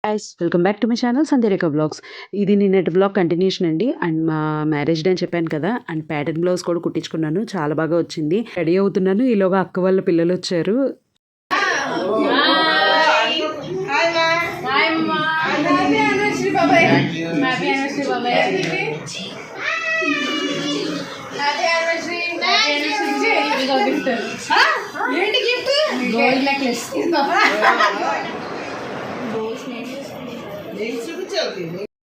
Guys welcome back to my channel Sandhyarekha blogs. ఇది నిన్నటి blog continuation అండి. అండ్ మా మ్యారేజ్ డే అని చెప్పాను కదా, అండ్ ప్యాటర్న్ బ్లౌజ్ కూడా కుట్టించుకున్నాను, చాలా బాగా వచ్చింది. రెడీ అవుతున్నాను, ఈలోగా అక్క వాళ్ళ పిల్లలు వచ్చారు.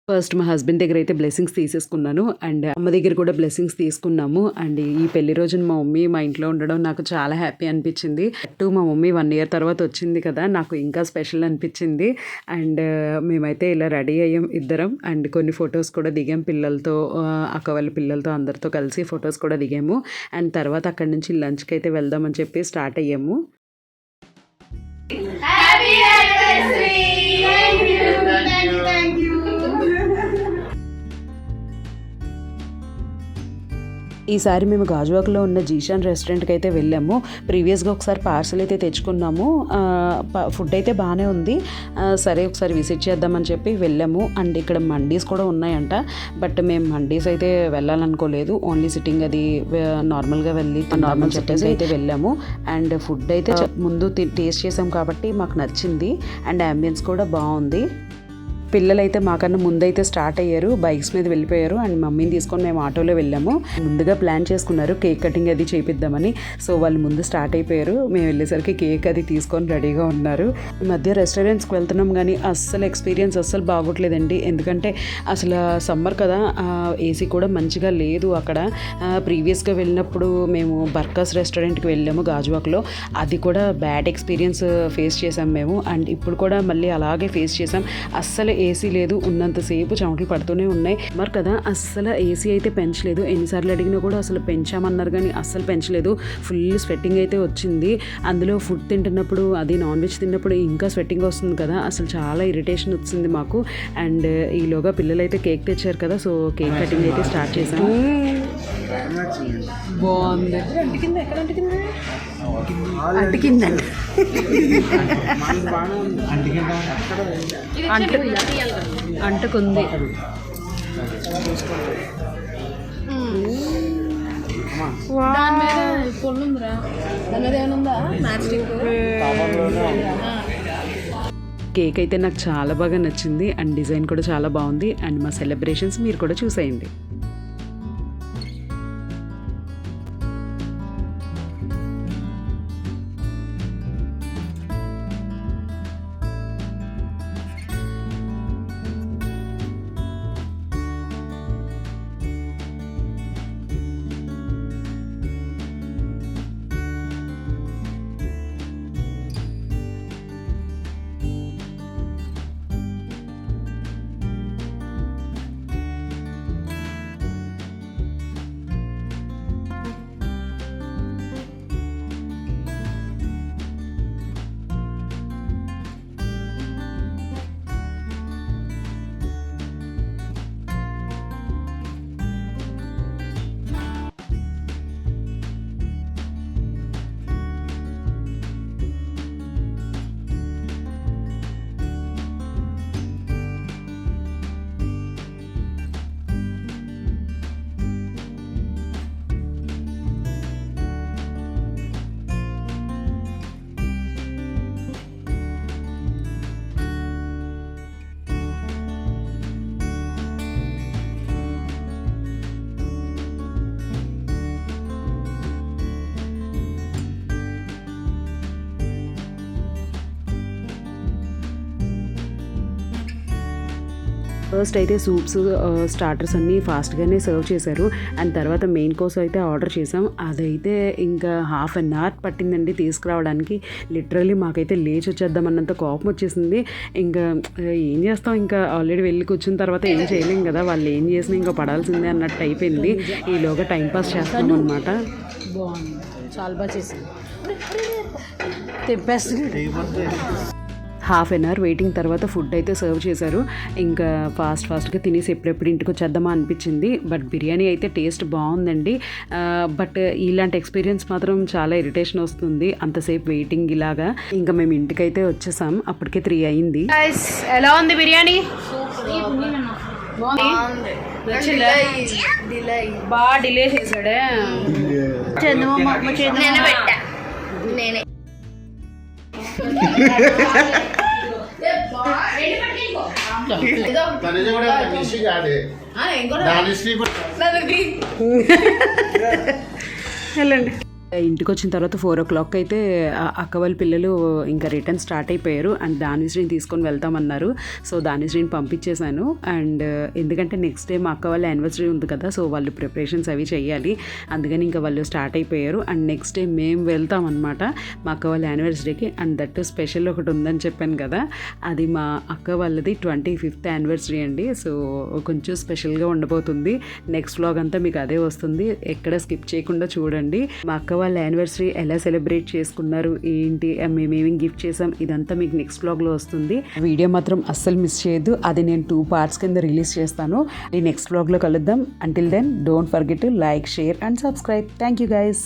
ఫస్ట్ మా హస్బెండ్ దగ్గర అయితే బ్లెస్సింగ్స్ తీసేసుకున్నాను, అండ్ అమ్మ దగ్గర కూడా బ్లెస్సింగ్స్ తీసుకున్నాము. అండ్ ఈ పెళ్లి రోజున మా మమ్మీ మా ఇంట్లో ఉండడం నాకు చాలా హ్యాపీ అనిపించింది. అటు మా మమ్మీ 1 year తర్వాత వచ్చింది కదా, నాకు ఇంకా స్పెషల్ అనిపించింది. అండ్ మేమైతే ఇలా రెడీ అయ్యాం ఇద్దరం, అండ్ కొన్ని ఫొటోస్ కూడా దిగాం పిల్లలతో, అక్క వాళ్ళ పిల్లలతో అందరితో కలిసి ఫొటోస్ కూడా దిగాము. అండ్ తర్వాత అక్కడి నుంచి లంచ్కి అయితే వెళ్దామని చెప్పి స్టార్ట్ అయ్యాము. ఈసారి మేము గాజువాకలో ఉన్న జీషాన్ రెస్టారెంట్కి అయితే వెళ్ళాము. ప్రీవియస్గా ఒకసారి పార్సల్ అయితే తెచ్చుకున్నాము. ఫుడ్ అయితే బాగానే ఉంది, సరే ఒకసారి విజిట్ చేద్దామని చెప్పి వెళ్ళాము. అండ్ ఇక్కడ మండీస్ కూడా ఉన్నాయంట, బట్ మేము మండీస్ అయితే వెళ్ళాలనుకోలేదు, ఓన్లీ సిట్టింగ్ అది నార్మల్గా వెళ్ళి నార్మల్ చెప్పేసి అయితే వెళ్ళాము. అండ్ ఫుడ్ అయితే ముందు టేస్ట్ చేసాం కాబట్టి మాకు నచ్చింది, అండ్ అంబియన్స్ కూడా బాగుంది. పిల్లలు అయితే మాకన్నా ముందైతే స్టార్ట్ అయ్యారు, బైక్స్ మీద వెళ్ళిపోయారు. అండ్ మమ్మీని తీసుకొని మేము ఆటోలో వెళ్ళాము. ముందుగా ప్లాన్ చేసుకున్నారు కేక్ కటింగ్ అది చేపిద్దామని, సో వాళ్ళు ముందు స్టార్ట్ అయిపోయారు. మేము వెళ్ళేసరికి కేక్ అది తీసుకొని రెడీగా ఉన్నారు. ఈ మధ్య రెస్టారెంట్స్కి వెళ్తున్నాం కానీ అస్సలు ఎక్స్పీరియన్స్ అస్సలు బాగోట్లేదండి, ఎందుకంటే అసలు సమ్మర్ కదా, ఏసీ కూడా మంచిగా లేదు అక్కడ. ప్రీవియస్గా వెళ్ళినప్పుడు మేము బర్కాస్ రెస్టారెంట్కి వెళ్ళాము గాజువాకలో, అది కూడా బ్యాడ్ ఎక్స్పీరియన్స్ ఫేస్ చేసాం మేము. అండ్ ఇప్పుడు కూడా మళ్ళీ అలాగే ఫేస్ చేసాం, అస్సలు ఏసీ లేదు, ఉన్నంతసేపు చెమటలు పడుతూనే ఉన్నాయి. మరి కదా అస్సలు ఏసీ అయితే పెంచలేదు, ఎన్నిసార్లు అడిగినా కూడా అసలు పెంచామన్నారు కానీ అస్సలు పెంచలేదు. ఫుల్ స్వెట్టింగ్ అయితే వచ్చింది. అందులో ఫుడ్ తింటున్నప్పుడు, అది నాన్ వెజ్ తిన్నప్పుడు ఇంకా స్వెట్టింగ్ వస్తుంది కదా, అసలు చాలా ఇరిటేషన్ వచ్చింది మాకు. అండ్ ఈలోగా పిల్లలు అయితే కేక్ తెచ్చారు కదా, సో కేక్ కటింగ్ అయితే స్టార్ట్ చేసాం. బాగుంది, అంటికిందండి, అంటుకుంది. కేక్ అయితే నాకు చాలా బాగా నచ్చింది, అండ్ డిజైన్ కూడా చాలా బాగుంది. అండ్ మా సెలబ్రేషన్స్ మీరు కూడా చూసేయండి. ఫస్ట్ అయితే సూప్స్, స్టార్టర్స్ అన్నీ ఫాస్ట్గానే సర్వ్ చేశారు. అండ్ తర్వాత మెయిన్ కోర్స్ అయితే ఆర్డర్ చేసాం. అదైతే ఇంకా 1/2 hour పట్టిందండి తీసుకురావడానికి. లిటరల్లీ మాకైతే లేచి వచ్చేద్దామన్నంత కోపం వచ్చేసింది. ఇంకా ఏం చేస్తాం, ఇంకా ఆల్రెడీ వెళ్ళి కూర్చున్న తర్వాత ఏం చేయలేం కదా, వాళ్ళు ఏం చేసినా ఇంకా పడాల్సిందే అన్నట్టు అయిపోయింది. ఈలోగా టైంపాస్ చేస్తాం అనమాట. బాగుంది, చాలా బాగా చేసింది, తెప్పేస్తుంది. హాఫ్ అన్ అవర్ వెయిటింగ్ తర్వాత ఫుడ్ అయితే సర్వ్ చేశారు. ఇంకా ఫాస్ట్గా తినేసి ఎప్పుడెప్పుడు ఇంటికి వచ్చేద్దామా అనిపించింది. బట్ బిర్యానీ అయితే టేస్ట్ బాగుందండి. బట్ ఇలాంటి ఎక్స్పీరియన్స్ మాత్రం చాలా ఇరిటేషన్ వస్తుంది, అంతసేపు వెయిటింగ్ ఇలాగా. ఇంకా మేము ఇంటికైతే వచ్చేసాం, అప్పటికే 3 అయింది. ఎలా ఉంది బిర్యానీ? బాగా డిలే చేశాడే. వెళ్ళండి. ఇంటికి వచ్చిన తర్వాత 4 o'clock అయితే అక్క వాళ్ళ పిల్లలు ఇంకా రిటర్న్ స్టార్ట్ అయిపోయారు. అండ్ దానిశ్రీని తీసుకొని వెళ్తామన్నారు. సో దానిశ్రీని పంపించేశాను. అండ్ ఎందుకంటే నెక్స్ట్ డే మా అక్క వాళ్ళ యానివర్సరీ ఉంది కదా, సో వాళ్ళు ప్రిపరేషన్స్ అవి చేయాలి, అందుకని ఇంకా వాళ్ళు స్టార్ట్ అయిపోయారు. అండ్ నెక్స్ట్ డే మేము వెళ్తామన్నమాట మా అక్క వాళ్ళ యానివర్సరీకి. అండ్ దట్ స్పెషల్ ఒకటి ఉందని చెప్పాను కదా, అది మా అక్క వాళ్ళది 25th యానివర్సరీ అండి. సో కొంచెం స్పెషల్గా ఉండబోతుంది. నెక్స్ట్ వ్లాగ్ అంతా మీకు అదే వస్తుంది, ఎక్కడ స్కిప్ చేయకుండా చూడండి. మా అక్క వాళ్ళ యానివర్సరీ ఎలా సెలబ్రేట్ చేసుకున్నారు, ఏంటి, మేమేమి గిఫ్ట్ చేసాం, ఇదంతా మీకు నెక్స్ట్ వ్లాగ్లో వస్తుంది. వీడియో మాత్రం అస్సలు మిస్ చేయొద్దు, అది నేను 2 parts కింద రిలీజ్ చేస్తాను. ఈ నెక్స్ట్ వ్లాగ్లో కలుద్దాం. Until then don't forget to like, share and subscribe. Thank you guys.